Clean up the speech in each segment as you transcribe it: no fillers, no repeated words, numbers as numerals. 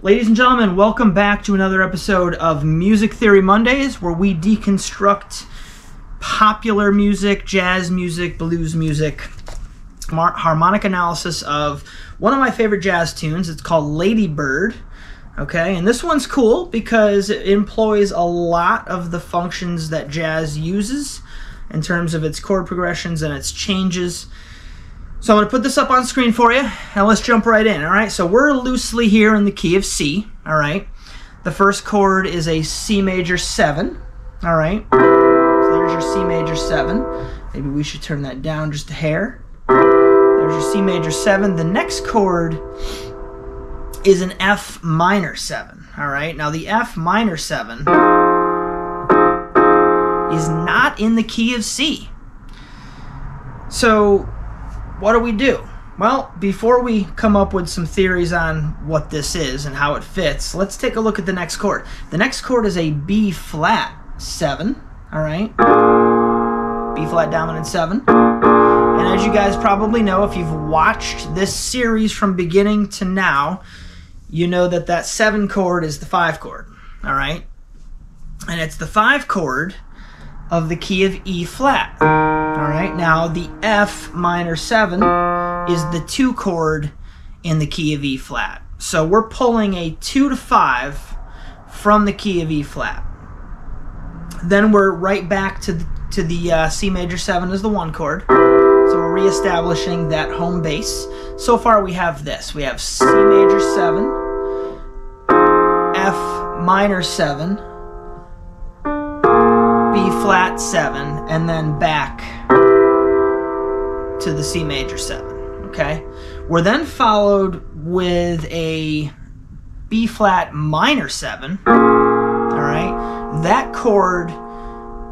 Ladies and gentlemen, welcome back to another episode of Music Theory Mondays, where we deconstruct popular music, jazz music, blues music, harmonic analysis of one of my favorite jazz tunes. It's called Lady Bird. Okay, and this one's cool because it employs a lot of the functions that jazz uses in terms of its chord progressions and its changes. So I'm going to put this up on screen for you, and let's jump right in, all right? So we're loosely here in the key of C, all right? The first chord is a C major 7, all right? So there's your C major 7. Maybe we should turn that down just a hair. There's your C major 7. The next chord is an F minor 7, all right? Now the F minor 7 is not in the key of C. So what do? Well, before we come up with some theories on what this is and how it fits, let's take a look at the next chord. The next chord is a B flat 7, all right? B flat dominant 7. And as you guys probably know, if you've watched this series from beginning to now, you know that that 7 chord is the 5 chord, all right? And it's the 5 chord of the key of E flat. All right, now the F minor 7 is the 2 chord in the key of E flat. So we're pulling a 2 to 5 from the key of E flat. Then we're right back to the C major 7 as the 1 chord. So we're reestablishing that home base. So far we have this. We have C major 7, F minor 7, B flat 7, and then back to the C major 7, okay? We're then followed with a B flat minor 7, all right? That chord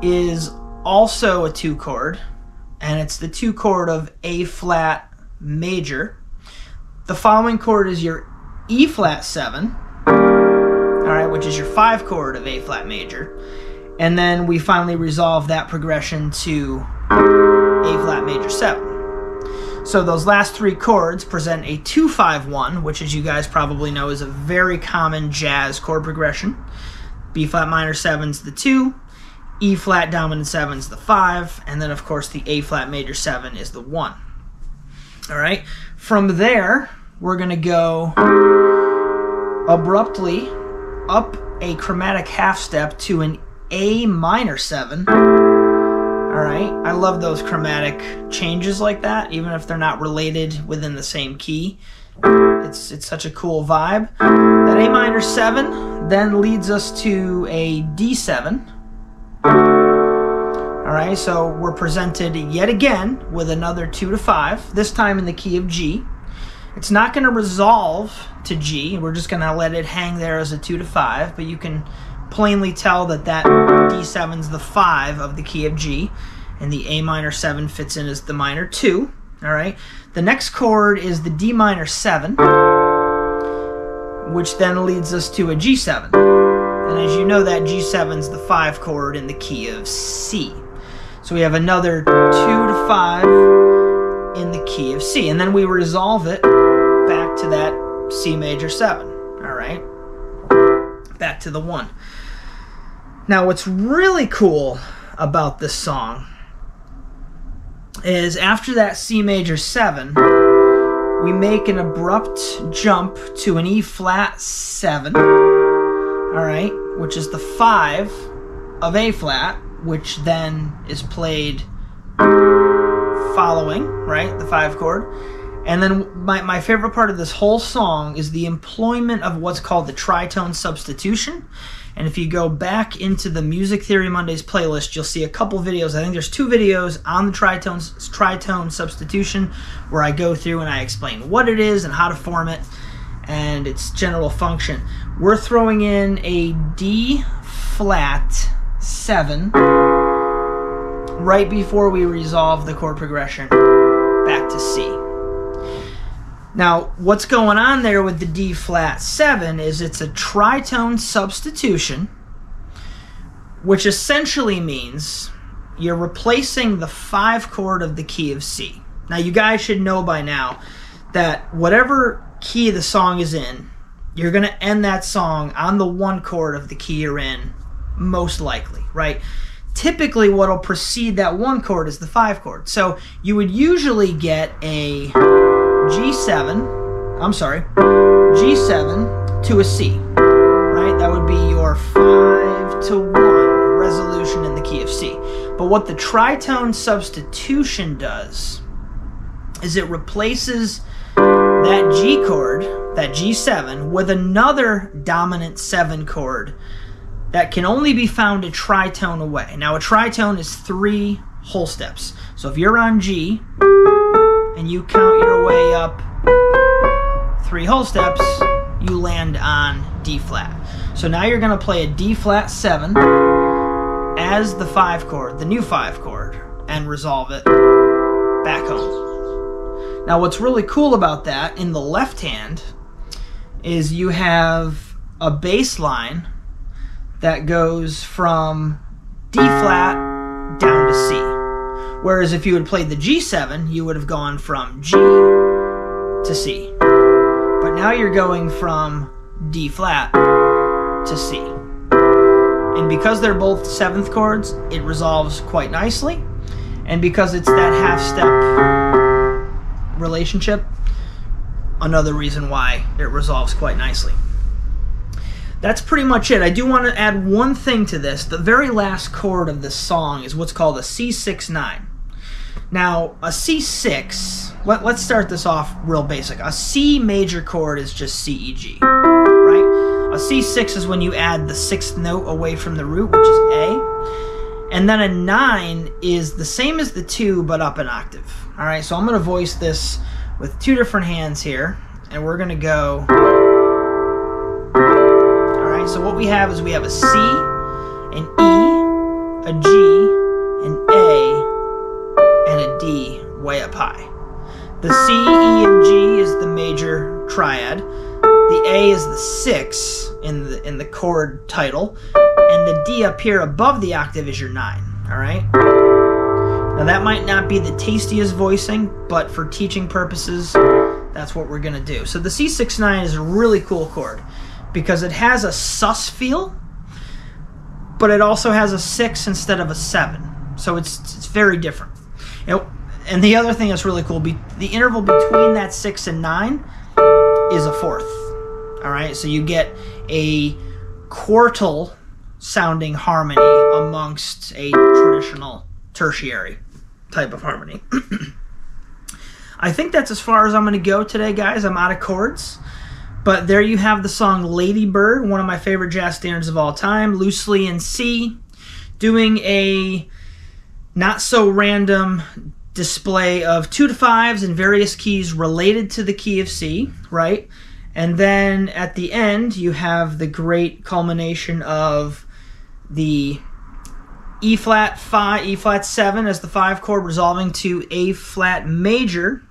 is also a 2 chord, and it's the 2 chord of A flat major. The following chord is your E flat 7, all right, which is your 5 chord of A flat major. And then we finally resolve that progression to A flat major 7. So those last 3 chords present a 2-5-1, which, as you guys probably know, is a very common jazz chord progression. B flat minor 7's the 2, E flat dominant 7's the 5, and then of course the A flat major 7 is the 1. All right. From there, we're going to go abruptly up a chromatic half step to an A minor 7. All right, I love those chromatic changes like that, even if they're not related within the same key. It's such a cool vibe. That A minor 7 then leads us to a D7. All right, so we're presented yet again with another 2 to 5, this time in the key of G. It's not going to resolve to G. We're just going to let it hang there as a 2 to 5, but you can plainly tell that that D7's the 5 of the key of G, and the A minor 7 fits in as the minor 2. All right. The next chord is the D minor 7, which then leads us to a G7. And as you know, that G7's the 5 chord in the key of C. So we have another 2 to 5 in the key of C, and then we resolve it back to that C major 7. All right. Back to the 1. Now, what's really cool about this song is after that C major 7, we make an abrupt jump to an E flat 7, all right, which is the 5 of A flat, which then is played following, right, the 5 chord. And then my favorite part of this whole song is the employment of what's called the tritone substitution. And if you go back into the Music Theory Mondays playlist, you'll see a couple videos. I think there's 2 videos on the tritone substitution where I go through and I explain what it is and how to form it and its general function. We're throwing in a D flat 7 right before we resolve the chord progression back to C. Now, what's going on there with the D flat 7 is it's a tritone substitution, which essentially means you're replacing the 5 chord of the key of C. Now, you guys should know by now that whatever key the song is in, you're going to end that song on the 1 chord of the key you're in, most likely, right? Typically, what'll precede that 1 chord is the 5 chord. So you would usually get a G7 to a C, right? That would be your 5-1 resolution in the key of C. But what the tritone substitution does is it replaces that G chord, that G7, with another dominant 7 chord that can only be found a tritone away. Now, a tritone is 3 whole steps. So if you're on G and you count your way up 3 whole steps, you land on D flat. So now you're going to play a D flat 7 as the 5 chord, the new 5 chord, and resolve it back home. Now, what's really cool about that in the left hand is you have a bass line that goes from D flat down to C. Whereas if you had played the G7, you would have gone from G to C. But now you're going from D flat to C. And because they're both 7th chords, it resolves quite nicely. And because it's that half-step relationship, another reason why it resolves quite nicely. That's pretty much it. I do want to add one thing to this. The very last chord of this song is what's called a C6-9. Now, a C6, let's start this off real basic. A C major chord is just C, E, G, right? A C6 is when you add the 6th note away from the root, which is A. And then a 9 is the same as the 2, but up an octave. All right, so I'm going to voice this with 2 different hands here, and we're going to go. All right, so what we have is we have a C, an E, a G, an A, and a D way up high. The C, E, and G is the major triad. The A is the 6 in the chord title, and the D up here above the octave is your 9. All right. Now that might not be the tastiest voicing, but for teaching purposes, that's what we're gonna do. So the C6-9 is a really cool chord because it has a sus feel, but it also has a 6 instead of a 7. So it's very different. And the other thing that's really cool, the interval between that 6 and 9 is a 4th. All right, so you get a quartal sounding harmony amongst a traditional tertiary type of harmony. I think that's as far as I'm going to go today, guys. I'm out of chords. But there you have the song Lady Bird, one of my favorite jazz standards of all time, loosely in C, doing a not so random display of 2 to 5s in various keys related to the key of C, right? And then at the end, you have the great culmination of the E flat 5, E flat 7 as the 5 chord resolving to A flat major,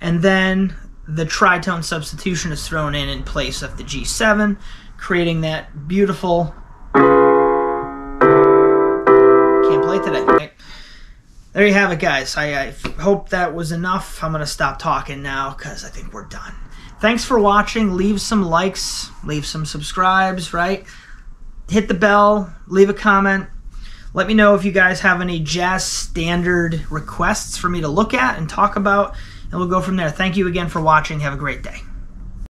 and then the tritone substitution is thrown in place of the G7, creating that beautiful. Can't play today. Right? There you have it, guys. I hope that was enough. I'm gonna stop talking now because I think we're done. Thanks for watching. Leave some likes, leave some subscribes, right? Hit the bell, leave a comment. Let me know if you guys have any jazz standard requests for me to look at and talk about, and we'll go from there. Thank you again for watching. Have a great day.